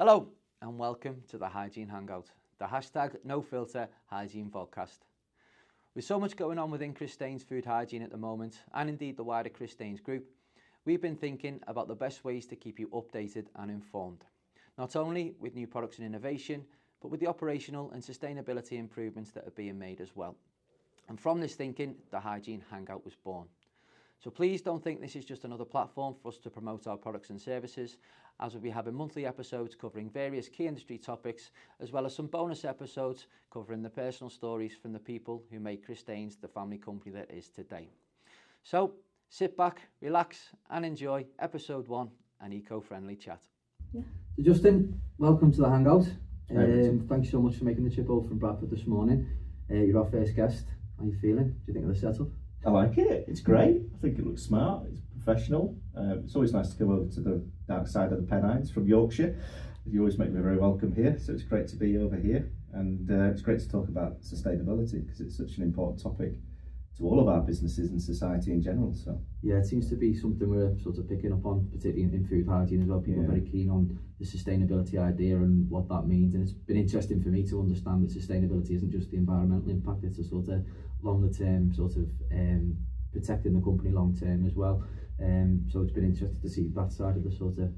Hello and welcome to the Hygiene Hangout, the hashtag no filter hygiene podcast. With so much going on within Christeyns food hygiene at the moment, and indeed the wider Christeyns group, we've been thinking about the best ways to keep you updated and informed, not only with new products and innovation, but with the operational and sustainability improvements that are being made as well. And from this thinking, the Hygiene Hangout was born. So please don't think this is just another platform for us to promote our products and services, as we'll be having monthly episodes covering various key industry topics, as well as some bonus episodes covering the personal stories from the people who make Christeyns the family company that it is today. So sit back, relax and enjoy episode 1, an eco-friendly chat. So Justin, welcome to the Hangout. Thanks so much for making the trip over from Bradford this morning. You're our first guest. How are you feeling? What do you think of the setup? I like it. It's great. I think it looks smart. It's professional. It's always nice to come over to the dark side of the Pennines from Yorkshire. You always make me very welcome here, so it's great to be over here. And it's great to talk about sustainability because it's such an important topic to all of our businesses and society in general. So yeah, it seems to be something we're sort of picking up on, particularly in food hygiene as well. People are very keen on the sustainability idea and what that means, and it's been interesting for me to understand that sustainability isn't just the environmental impact, it's a sort of longer term sort of protecting the company long term as well. So it's been interesting to see that side of the sort of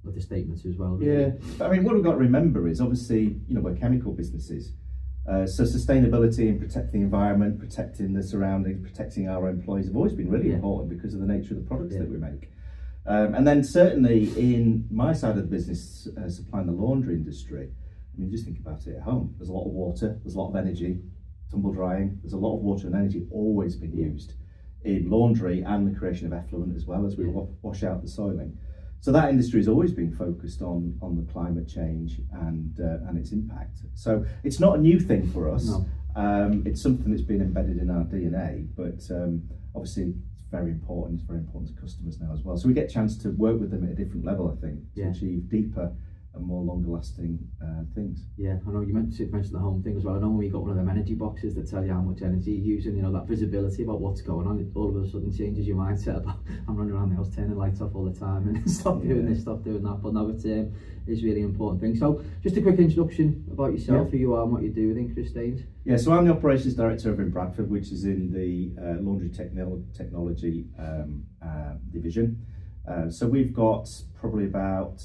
with the statements as well. Really. Yeah, I mean, what we've got to remember is obviously, you know, we're chemical businesses. So sustainability and protecting the environment, protecting the surroundings, protecting our employees have always been really important because of the nature of the products that we make. And then certainly in my side of the business, supplying the laundry industry, I mean, just think about it at home. There's a lot of water, there's a lot of energy, tumble drying, there's a lot of water and energy always been used in laundry and the creation of effluent as well as we wash out the soiling. So that industry has always been focused on the climate change and its impact. So it's not a new thing for us. No. It's something that's been embedded in our DNA, but obviously it's very important. It's very important to customers now as well. So we get a chance to work with them at a different level, I think, to achieve deeper and more longer lasting things. Yeah, I know you mentioned the home thing as well. I know when you got one of them energy boxes that tell you how much energy you're using, you know, that visibility about what's going on, it all of a sudden changes your mindset about I'm running around the house turning lights off all the time and stop doing this, stop doing that. But no, it's really important thing. So just a quick introduction about yourself, who you are and what you do within Christeyns. Yeah, so I'm the operations director over in Bradford, which is in the laundry technology division. So we've got probably about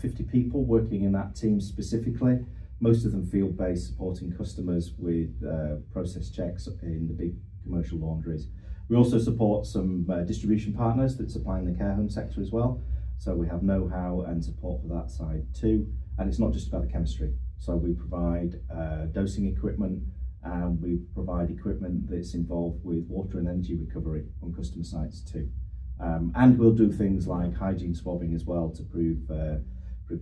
50 people working in that team specifically, most of them field-based, supporting customers with process checks in the big commercial laundries. We also support some distribution partners that supply in the care home sector as well. So we have know-how and support for that side too. And it's not just about the chemistry. So we provide dosing equipment and we provide equipment that's involved with water and energy recovery on customer sites too. And we'll do things like hygiene swabbing as well to prove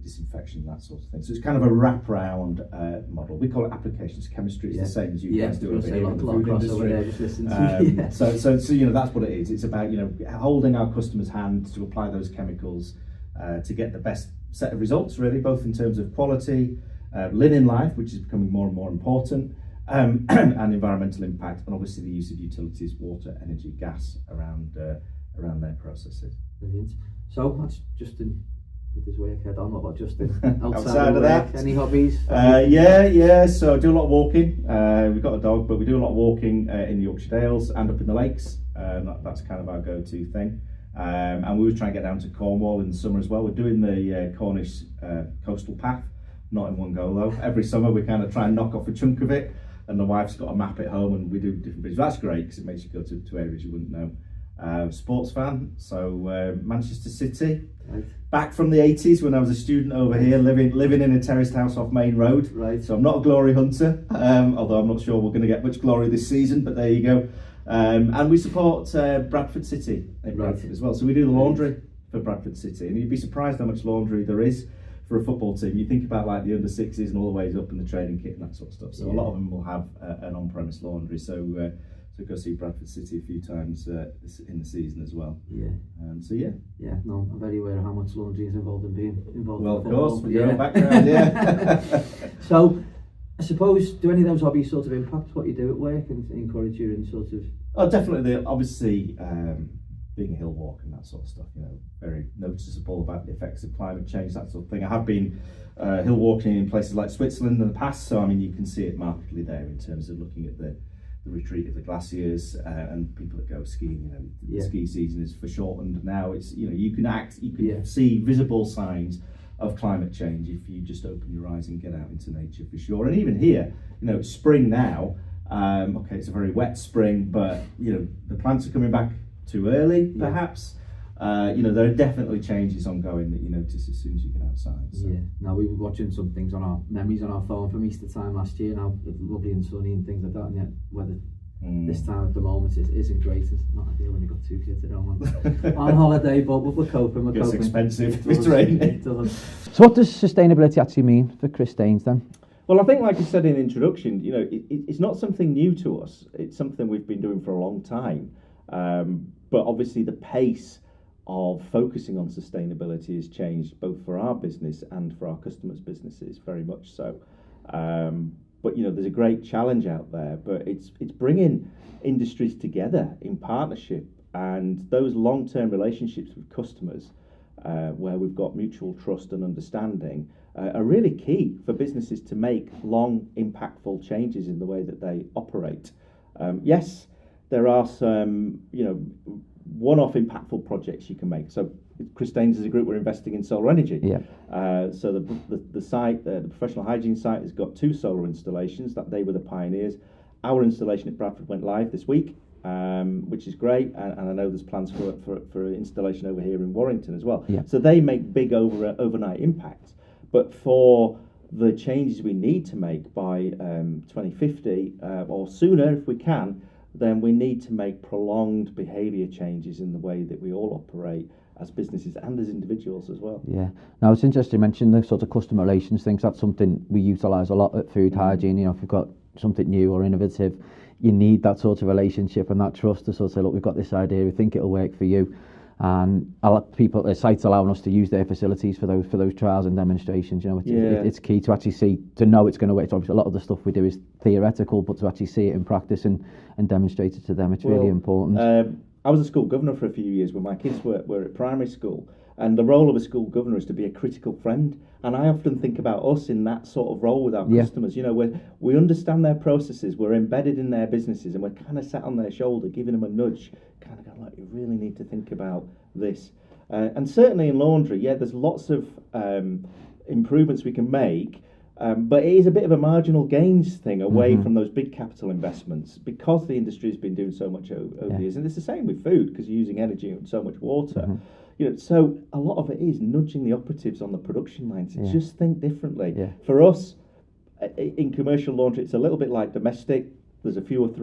disinfection, that sort of thing. So it's kind of a wraparound model. We call it applications chemistry. It's the same as you guys do over here in the food industry. So you know, that's what it is. It's about, you know, holding our customers' hands to apply those chemicals to get the best set of results, really, both in terms of quality, linen life, which is becoming more and more important, and environmental impact, and obviously the use of utilities, water, energy, gas around their processes. Brilliant. So that's Justin with his work head on. What about Justin outside of that? Any hobbies? So I do a lot of walking. We've got a dog, but we do a lot of walking in the Yorkshire Dales and up in the lakes. That's kind of our go-to thing. And we would try and get down to Cornwall in the summer as well. We're doing the Cornish coastal path, not in one go though. Every summer we kind of try and knock off a chunk of it, and the wife's got a map at home and we do different bits. That's great because it makes you go to areas you wouldn't know. Sports fan, so Manchester City. Right. Back from the 80s when I was a student over here, living in a terraced house off Main Road. Right. So I'm not a glory hunter, although I'm not sure we're going to get much glory this season, but there you go. And we support Bradford City in Bradford as well. So we do the laundry for Bradford City, and you'd be surprised how much laundry there is for a football team. You think about like the under sixes and all the ways up in the training kit and that sort of stuff. So a lot of them will have an on-premise laundry. So go see Bradford City a few times in the season as well. Yeah. Yeah, no, I'm very aware of how much laundry is involved in being involved. Well, in football. Of course, with your own background, So, I suppose, do any of those hobbies sort of impact what you do at work and encourage you in sort of? Oh, definitely. Obviously, being a hill walk and that sort of stuff, very noticeable about the effects of climate change, that sort of thing. I have been hill walking in places like Switzerland in the past, so I mean you can see it markedly there in terms of looking at the retreat of the glaciers and people that go skiing. The ski season is foreshortened now. It's you can see visible signs of climate change if you just open your eyes and get out into nature, for sure. And even here, it's spring now. Okay, it's a very wet spring, but the plants are coming back too early, perhaps. There are definitely changes ongoing that you notice as soon as you get outside. So. Yeah. Now we were watching some things on our memories on our phone from Easter time last year. Now it's lovely and sunny and things like that, and yet weather this time at the moment isn't great. It's not ideal when you've got 2 kids at home on holiday, but we're coping. We're it's coping. Expensive if it's raining. So what does sustainability actually mean for Christeyns then? Well, I think, like you said in the introduction, it's not something new to us. It's something we've been doing for a long time. But obviously the pace of focusing on sustainability has changed both for our business and for our customers' businesses, very much so. But there's a great challenge out there, but it's bringing industries together in partnership, and those long-term relationships with customers where we've got mutual trust and understanding are really key for businesses to make long, impactful changes in the way that they operate. Yes, there are some, one-off impactful projects you can make. So Christeyns as a group, we're investing in solar energy. Yeah. So the site, the professional hygiene site, has got 2 solar installations. That they were the pioneers. Our installation at Bradford went live this week, which is great, and I know there's plans for installation over here in Warrington as well. Yeah. So they make big overnight impacts. But for the changes we need to make by 2050 or sooner if we can, then we need to make prolonged behaviour changes in the way that we all operate as businesses and as individuals as well. Yeah. Now it's interesting you mentioned the sort of customer relations things. That's something we utilise a lot at Food Hygiene. If you've got something new or innovative, you need that sort of relationship and that trust to sort of say, look, we've got this idea, we think it'll work for you. And a lot of people, sites allowing us to use their facilities for those trials and demonstrations. It's key to actually to know it's going to work. So obviously a lot of the stuff we do is theoretical, but to actually see it in practice and demonstrate it to them, it's really important. I was a school governor for a few years when my kids were at primary school, and the role of a school governor is to be a critical friend. And I often think about us in that sort of role with our customers. We understand their processes, we're embedded in their businesses, and we're kind of sat on their shoulder, giving them a nudge, kind of going like, you really need to think about this. And certainly in laundry, there's lots of improvements we can make, but it is a bit of a marginal gains thing away from those big capital investments, because the industry has been doing so much over the years. And it's the same with food, because you're using energy and so much water. So a lot of it is nudging the operatives on the production lines to just think differently. For us, in commercial laundry, it's a little bit like domestic. There's a few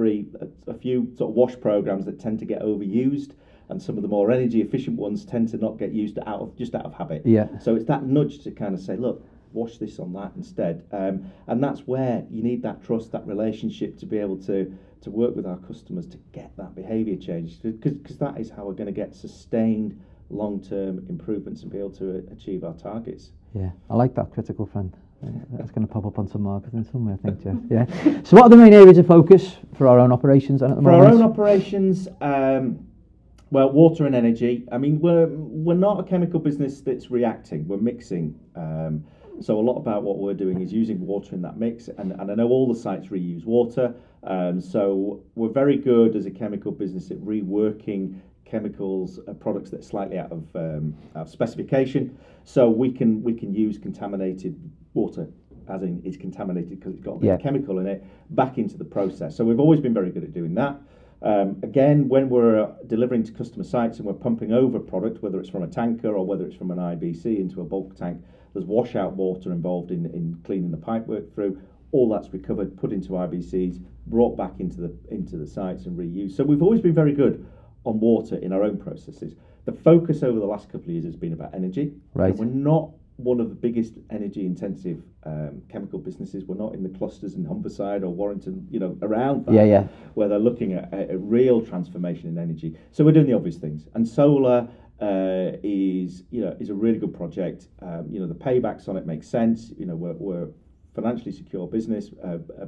sort of wash programs that tend to get overused, and some of the more energy efficient ones tend to not get used out of habit. So it's that nudge to kind of say, look, wash this on that instead. And that's where you need that trust, that relationship, to be able to work with our customers to get that behaviour change, because that is how we're going to get sustained long-term improvements and be able to achieve our targets. Yeah, I like that critical friend. That's going to pop up on some marketing somewhere, I think, Jeff. Yeah. So what are the main areas of focus for our own operations then at the moment? For our own operations, well, water and energy. I mean, we're not a chemical business that's reacting. We're mixing. So a lot about what we're doing is using water in that mix, and I know all the sites reuse water. So we're very good as a chemical business at reworking chemicals, products that are slightly out of specification. So we can use contaminated water, as in it's contaminated because it's got a bit of chemical in it, back into the process. So we've always been very good at doing that. Again, when we're delivering to customer sites and we're pumping over product, whether it's from a tanker or whether it's from an IBC into a bulk tank, there's washout water involved in cleaning the pipework through. All that's recovered, put into IBCs, brought back into the sites and reused. So we've always been very good on water in our own processes. The focus over the last couple of years has been about energy. Right. We're not one of the biggest energy intensive chemical businesses. We're not in the clusters in Humberside or Warrington, around that, where they're looking at a real transformation in energy. So we're doing the obvious things. And solar is a really good project. The paybacks on it make sense. We're financially secure business,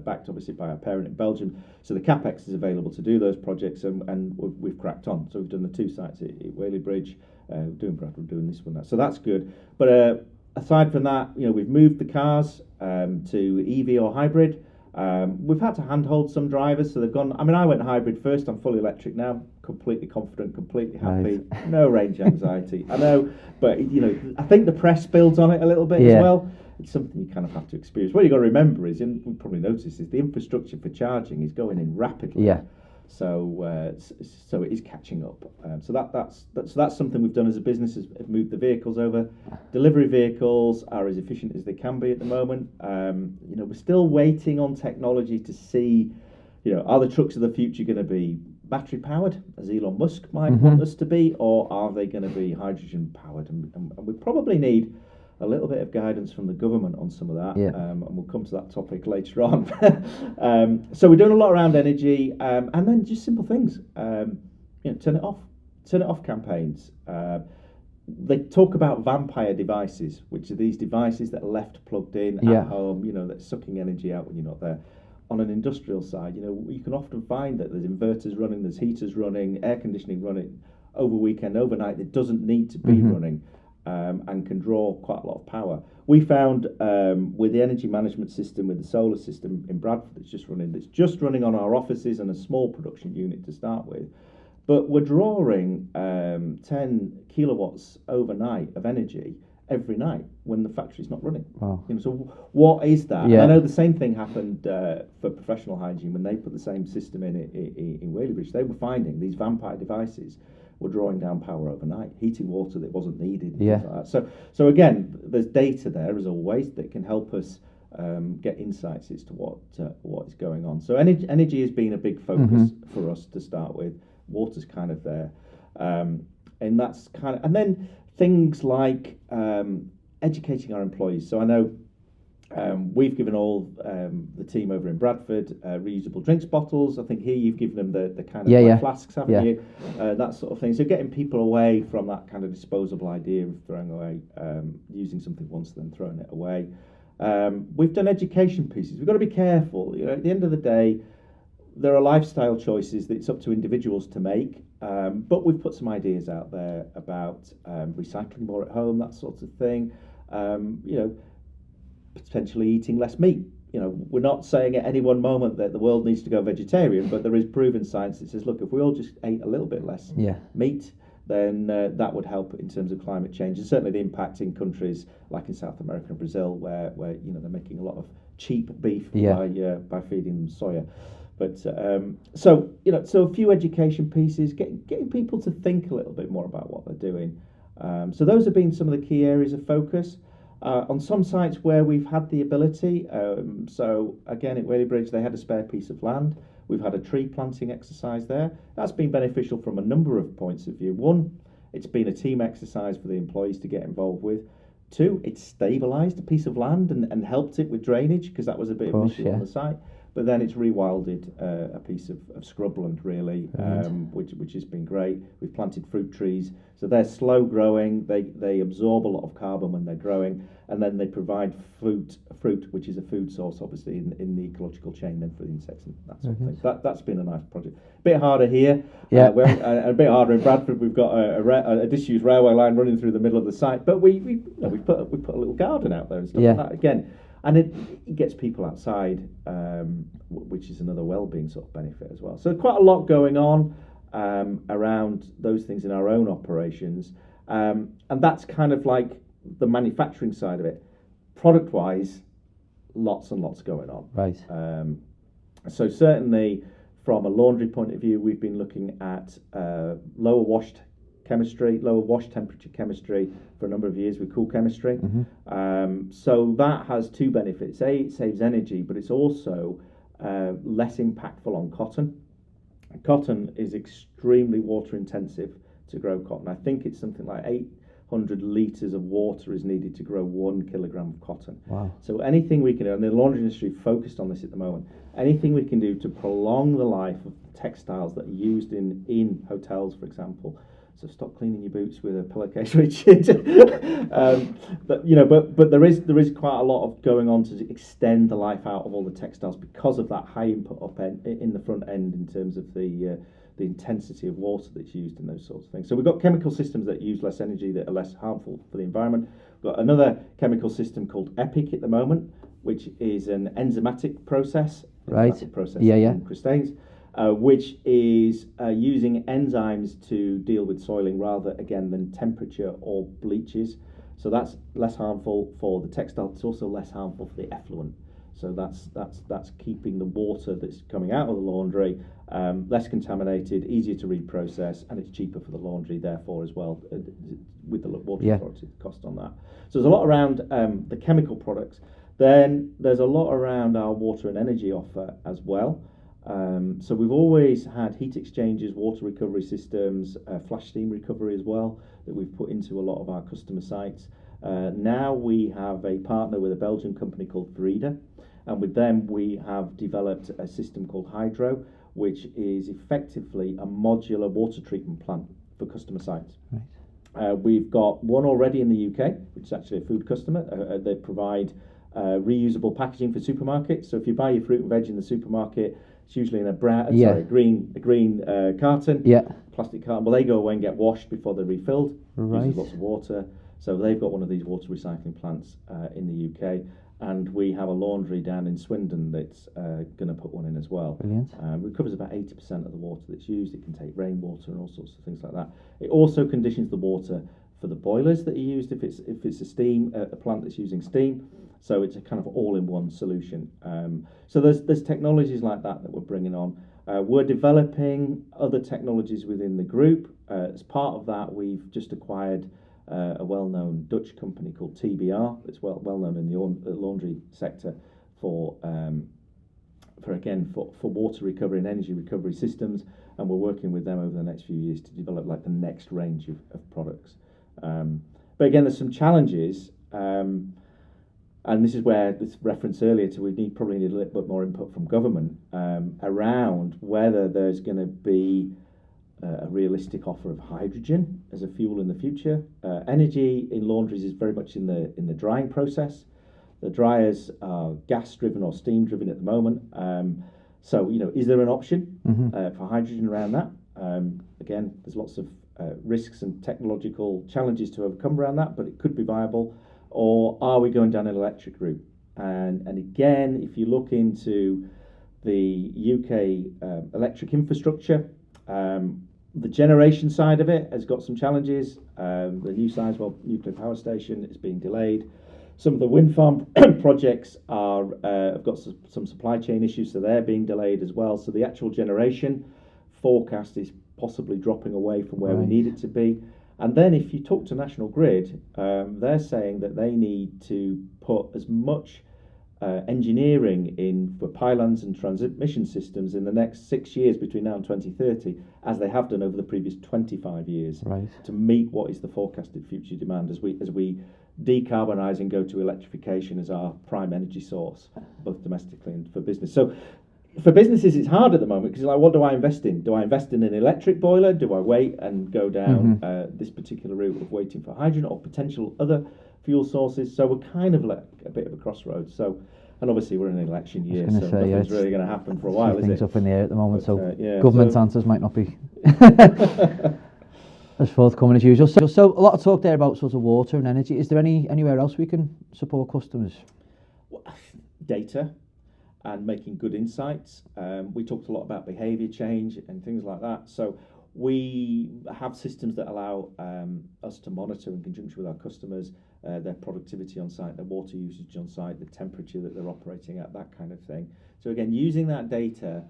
backed obviously by our parent in Belgium. So the capex is available to do those projects, and we've cracked on. So we've done the 2 sites at Whaley Bridge, doing Bradford, doing this one. So that's good. But aside from that, we've moved the cars to EV or hybrid. We've had to handhold some drivers, so they've gone. I mean, I went hybrid first. I'm fully electric now, completely confident, completely happy, no range anxiety. I know, but I think the press builds on it a little bit as well. It's something you kind of have to experience. What you've got to remember is, and we probably noticed, is the infrastructure for charging is going in rapidly. Yeah. So it is catching up. So that's something we've done as a business, is moved the vehicles over. Delivery vehicles are as efficient as they can be at the moment. We're still waiting on technology to see, are the trucks of the future going to be battery powered, as Elon Musk might want us to be, or are they going to be hydrogen powered? And we probably need a little bit of guidance from the government on some of that, and we'll come to that topic later on. So we're doing a lot around energy, and then just simple things. Turn it off campaigns. They talk about vampire devices, which are these devices that are left plugged in at home, that's sucking energy out when you're not there. On an industrial side, you can often find that there's inverters running, there's heaters running, air conditioning running over weekend, overnight, that doesn't need to be running. And can draw quite a lot of power. We found with the energy management system, with the solar system in Bradford that's just running on our offices and a small production unit to start with, but we're drawing 10 kilowatts overnight of energy every night when the factory's not running. Wow. So what is that? Yeah. I know the same thing happened for professional hygiene when they put the same system in Whaley Bridge. They were finding these vampire devices were drawing down power overnight, heating water that wasn't needed. Like that. So again, there's data there as always that can help us get insights as to what is going on. So energy has been a big focus for us to start with. Water's kind of there, and that's and then things like educating our employees. So I know we've given all the team over in Bradford reusable drinks bottles. I think here you've given them the kind of flasks, haven't you? That sort of thing. So getting people away from that kind of disposable idea of throwing away, using something once then throwing it away. We've done education pieces. We've got to be careful. At the end of the day, there are lifestyle choices that it's up to individuals to make. But we've put some ideas out there about recycling more at home, that sort of thing. Potentially eating less meat. We're not saying at any one moment that the world needs to go vegetarian, but there is proven science that says, look, if we all just ate a little bit less meat, then that would help in terms of climate change, and certainly the impact in countries like in South America and Brazil, where they're making a lot of cheap beef by feeding them soya. But so a few education pieces, getting people to think a little bit more about what they're doing. So those have been some of the key areas of focus. On some sites where we've had the ability, so again at Whaley Bridge they had a spare piece of land. We've had a tree planting exercise there. That's been beneficial from a number of points of view. One, it's been a team exercise for the employees to get involved with. Two, it's stabilised a piece of land and helped it with drainage, because that was a bit of an issue on the site. But then it's rewilded a piece of scrubland, really, which has been great. We've planted fruit trees, so they're slow growing. They absorb a lot of carbon when they're growing, and then they provide fruit, which is a food source, obviously, in the ecological chain then for the insects and that sort of thing. That's been a nice project. A bit harder here, a bit harder in Bradford. We've got a disused railway line running through the middle of the site, but we put a little garden out there and stuff like that again. And it gets people outside, which is another well-being sort of benefit as well. So quite a lot going on around those things in our own operations. And that's kind of like the manufacturing side of it. Product-wise, lots and lots going on. Right. So certainly from a laundry point of view, we've been looking at lower wash temperature chemistry for a number of years with cool chemistry. So that has two benefits. A, it saves energy, but it's also less impactful on cotton. Cotton is extremely water intensive to grow cotton. I think it's something like 800 litres of water is needed to grow 1 kilogram of cotton. Wow. So anything we can do, and the laundry industry focused on this at the moment, anything we can do to prolong the life of textiles that are used in hotels, for example, So stop cleaning your boots with a pillowcase, Richard. But there is quite a lot of going on to extend the life out of all the textiles because of that high input up end in the front end in terms of the intensity of water that's used in those sorts of things. So we've got chemical systems that use less energy that are less harmful for the environment. We've got another chemical system called EPIC at the moment, which is an enzymatic process. Right. Process Yeah. in Christeyns, which is using enzymes to deal with soiling rather, again, than temperature or bleaches. So that's less harmful for the textile. It's also less harmful for the effluent. So that's keeping the water that's coming out of the laundry less contaminated, easier to reprocess, and it's cheaper for the laundry, therefore, as well, with the water authority cost on that. So there's a lot around the chemical products. Then there's a lot around our water and energy offer as well. So we've always had heat exchangers, water recovery systems, flash steam recovery as well, that we've put into a lot of our customer sites. Now we have a partner with a Belgian company called Verida, and with them we have developed a system called Hydro, which is effectively a modular water treatment plant for customer sites. Right. We've got one already in the UK, which is actually a food customer. They provide reusable packaging for supermarkets. So if you buy your fruit and veg in the supermarket, it's usually in a green carton, plastic carton. Well, they go away and get washed before they're refilled. Right. Uses lots of water. So they've got one of these water recycling plants in the UK. And we have a laundry down in Swindon that's going to put one in as well. Brilliant. It covers about 80% of the water that's used. It can take rainwater and all sorts of things like that. It also conditions the water for the boilers that are used if it's a plant that's using steam. So it's a kind of all-in-one solution. So there's technologies like that we're bringing on. We're developing other technologies within the group. As part of that, we've just acquired a well-known Dutch company called TBR. It's well known in the laundry sector for water recovery and energy recovery systems, and we're working with them over the next few years to develop like the next range of products. But again, there's some challenges, and this is where this reference earlier to we probably need a little bit more input from government around whether there's going to be a realistic offer of hydrogen as a fuel in the future. Energy in laundries is very much in the drying process. The dryers are gas driven or steam driven at the moment. So is there an option for hydrogen around that? Again, there's lots of risks and technological challenges to overcome around that, but it could be viable. Or are we going down an electric route? And again, if you look into the UK electric infrastructure, the generation side of it has got some challenges. The new Sizewell nuclear power station is being delayed. Some of the wind farm projects have got some supply chain issues, so they're being delayed as well. So the actual generation forecast is possibly dropping away from where we need it to be. And then if you talk to National Grid, they're saying that they need to put as much engineering in for pylons and transmission systems in the next 6 years between now and 2030 as they have done over the previous 25 years to meet what is the forecasted future demand as we decarbonise and go to electrification as our prime energy source, both domestically and for business. So for businesses it's hard at the moment because what do I invest in? Do I invest in an electric boiler? Do I wait and go down this particular route of waiting for hydrogen or potential other fuel sources? So we're kind of like a bit of a crossroads. So, and obviously we're in an election year, so nothing's really going to happen for a while, is it? Things up in the air at the moment, but, government answers might not be as forthcoming as usual. So a lot of talk there about sort of water and energy. Is there anywhere else we can support customers? Data and making good insights. We talked a lot about behaviour change and things like that. So we have systems that allow us to monitor in conjunction with our customers their productivity on site, their water usage on site, the temperature that they're operating at, that kind of thing. So again, using that data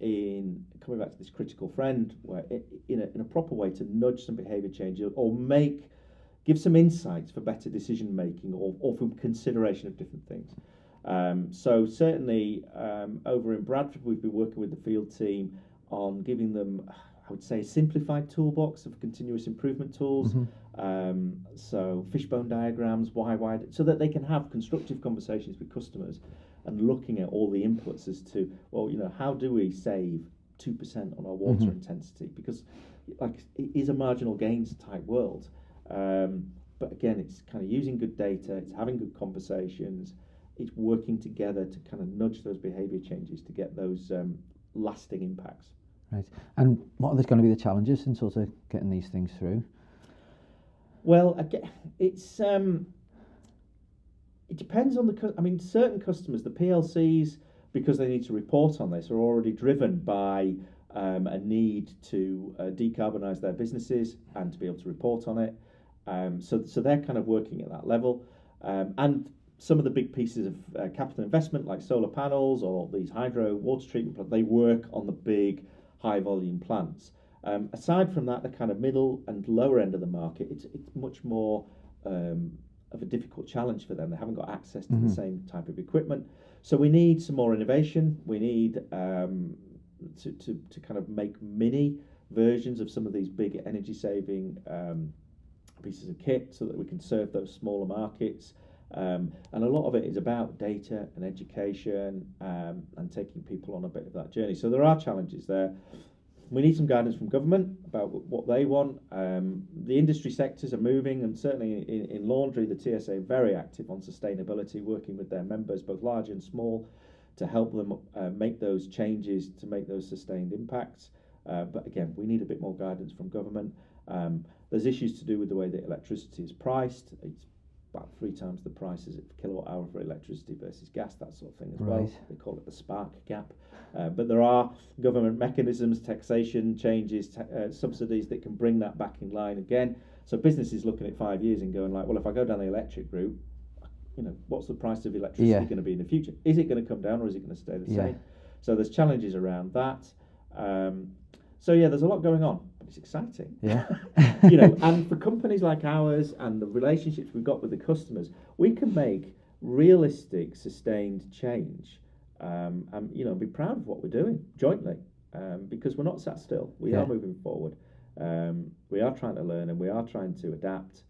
in coming back to this critical friend, where in a proper way to nudge some behaviour change or give some insights for better decision making or for consideration of different things. So certainly over in Bradford, we've been working with the field team on giving them, I would say, a simplified toolbox of continuous improvement tools. So fishbone diagrams, why, so that they can have constructive conversations with customers and looking at all the inputs as to, how do we save 2% on our water intensity, because like it is a marginal gains type world. But again, it's kind of using good data, it's having good conversations, it's working together to kind of nudge those behaviour changes to get those lasting impacts. Right. And what are going to be the challenges in sort of getting these things through? Well, again, it depends on certain customers, the PLCs, because they need to report on this, are already driven by a need to decarbonise their businesses and to be able to report on it. So they're kind of working at that level. And some of the big pieces of capital investment, like solar panels or these hydro water treatment plants, they work on the big high volume plants. Aside from that, the kind of middle and lower end of the market, it's much more of a difficult challenge for them. They haven't got access to the same type of equipment. So we need some more innovation. We need to kind of make mini versions of some of these big energy saving pieces of kit so that we can serve those smaller markets. And a lot of it is about data and education and taking people on a bit of that journey. So there are challenges there. We need some guidance from government about what they want. The industry sectors are moving, and certainly in laundry, the TSA are very active on sustainability, working with their members, both large and small, to help them make those changes, to make those sustained impacts. But again, we need a bit more guidance from government. There's issues to do with the way that electricity is priced. It's about 3 times the prices of kilowatt hour for electricity versus gas, that sort of thing as well. They call it the spark gap. But there are government mechanisms, taxation changes, subsidies that can bring that back in line again. So businesses looking at 5 years and going like, well, if I go down the electric route, what's the price of electricity going to be in the future? Is it going to come down or is it going to stay the same? So there's challenges around that. There's a lot going on, but it's exciting. Yeah. And for companies like ours and the relationships we've got with the customers, we can make realistic, sustained change, and be proud of what we're doing jointly, because we're not sat still. We are moving forward. We are trying to learn, and we are trying to adapt,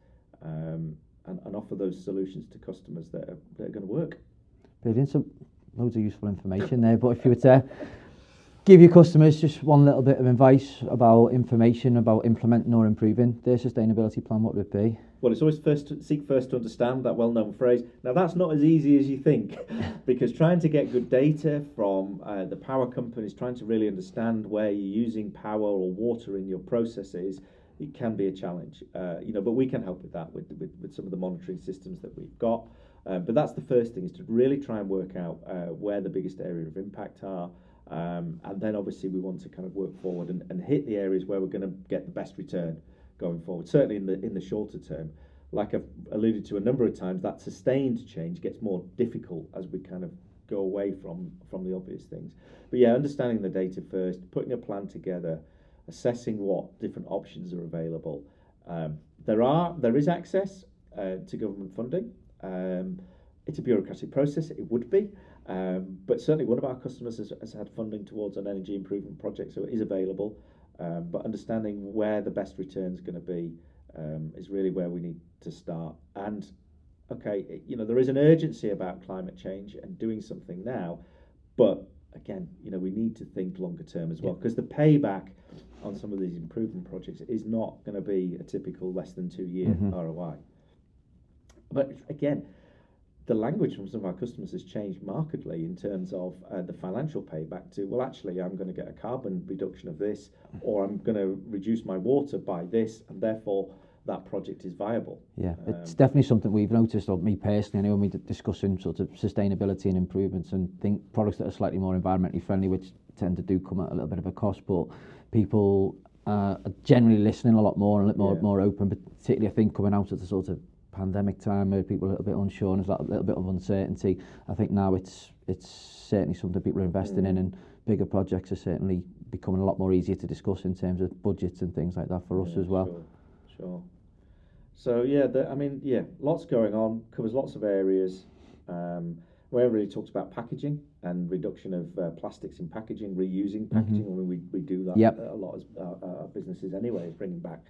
and offer those solutions to customers that are going to work. Brilliant. So loads of useful information there. But if you were to give your customers just one little bit of advice about information about implementing or improving their sustainability plan, what would it be? Well, it's always seek first to understand, that well-known phrase. Now, that's not as easy as you think, because trying to get good data from the power companies, trying to really understand where you're using power or water in your processes, it can be a challenge. But we can help with that with some of the monitoring systems that we've got. But that's the first thing, is to really try and work out where the biggest area of impact are. And then obviously we want to kind of work forward and hit the areas where we're going to get the best return going forward. Certainly in the shorter term, like I've alluded to a number of times, that sustained change gets more difficult as we kind of go away from the obvious things. But understanding the data first, putting a plan together, assessing what different options are available. There is access to government funding. It's a bureaucratic process, it would be. But certainly one of our customers has had funding towards an energy improvement project, so it is available. But understanding where the best return is going to be is really where we need to start. And there is an urgency about climate change and doing something now, but again, we need to think longer term as well, because the payback on some of these improvement projects is not going to be a typical less than 2 year ROI. But again, the language from some of our customers has changed markedly in terms of the financial payback to, well, actually, I'm going to get a carbon reduction of this, or I'm going to reduce my water by this, and therefore that project is viable. Yeah, it's definitely something we've noticed, or me personally, when we're discussing sort of sustainability and improvements and think products that are slightly more environmentally friendly, which tend to do come at a little bit of a cost, but people are generally listening a lot more and a little more open, particularly I think coming out of the sort of pandemic time where people are a little bit unsure and there's a little bit of uncertainty. I think now it's certainly something people are investing in, and bigger projects are certainly becoming a lot more easier to discuss in terms of budgets and things like that for us as well. Sure. So lots going on, covers lots of areas. We really talked about packaging and reduction of plastics in packaging, reusing packaging. I mean, we do that a lot as our businesses anyway, is bringing back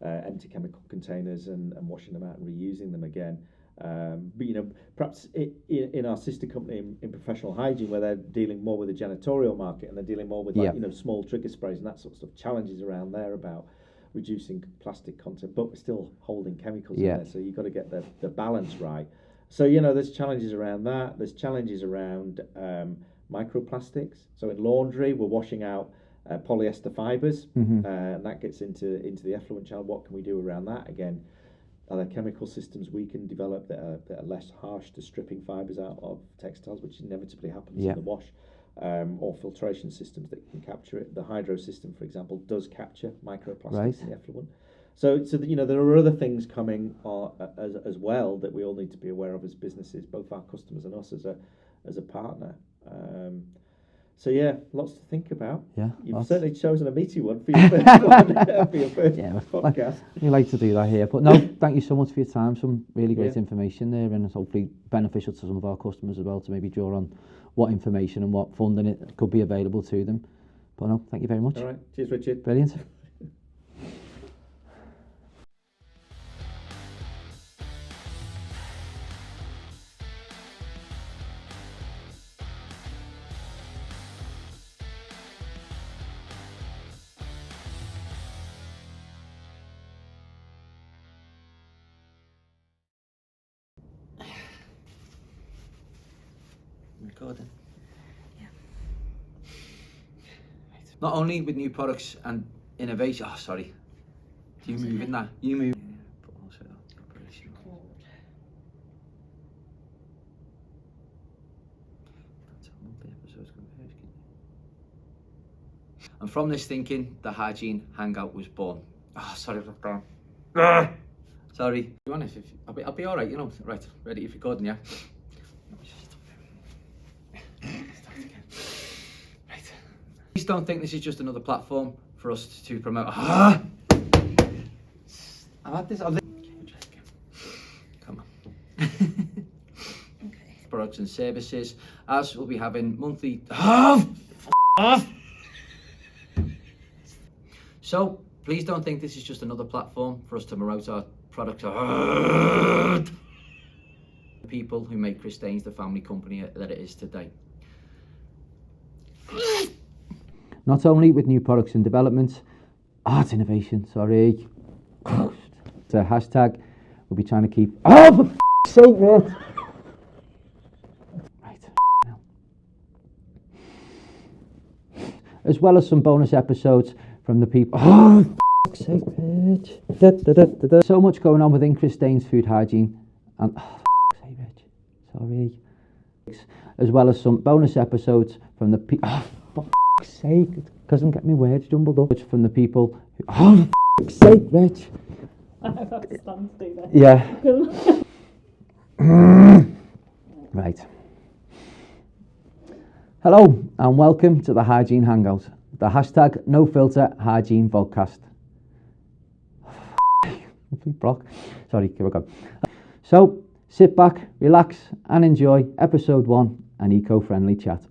empty chemical containers and washing them out and reusing them again. But perhaps in our sister company in professional hygiene, where they're dealing more with the janitorial market and they're dealing more with small trigger sprays and that sort of stuff, challenges around there about reducing plastic content, but we're still holding chemicals in there, so you've got to get the balance right. So there's challenges around that. There's challenges around microplastics. So in laundry, we're washing out polyester fibres, and that gets into the effluent channel. What can we do around that? Again, are there chemical systems we can develop that are less harsh to stripping fibres out of textiles, which inevitably happens in the wash, or filtration systems that can capture it? The hydro system, for example, does capture microplastics in the effluent. So there are other things coming as well that we all need to be aware of as businesses, both our customers and us as a partner. So lots to think about. Yeah, you've certainly chosen a meaty one for your first podcast. We like to do that here, but no, thank you so much for your time. Some really great information there, and it's hopefully beneficial to some of our customers as well to maybe draw on what information and what funding it could be available to them. But no, thank you very much. All right, cheers, Richard. Brilliant. Recording. Yeah. Right. Not only with new products and innovation. Oh, sorry. Do you move in that? You move. But also operation. And from this thinking, the Hygiene Hangout was born. Oh, sorry, lockdown. Sorry. You want it? I'll be all right. Right. Ready? If recording, yeah. Please don't think this is just another platform for us to promote. I've had this. Come on. Okay. Products and services, as we'll be having monthly. So please don't think this is just another platform for us to promote our products. People who make Christeyns the family company that it is today. Not only with new products and developments, art innovation, sorry. It's a hashtag we'll be trying to keep. Oh, for f***'s sake, man. Right. As well as some bonus episodes from the people. Oh, for f***'s sake, bitch. So much going on within Christeyns Food Hygiene. And, oh, for f***'s sake, bitch. Sorry. As well as some bonus episodes from the people. Oh, for f***'s sake, it doesn't get me words jumbled up. From the people who, oh, for f***'s sake, Rich. I have to stand still there. Yeah. Right. Hello and welcome to the Hygiene Hangout, the hashtag no filter hygiene vodcast. Sorry, here we go. So sit back, relax and enjoy episode 1, an eco-friendly chat.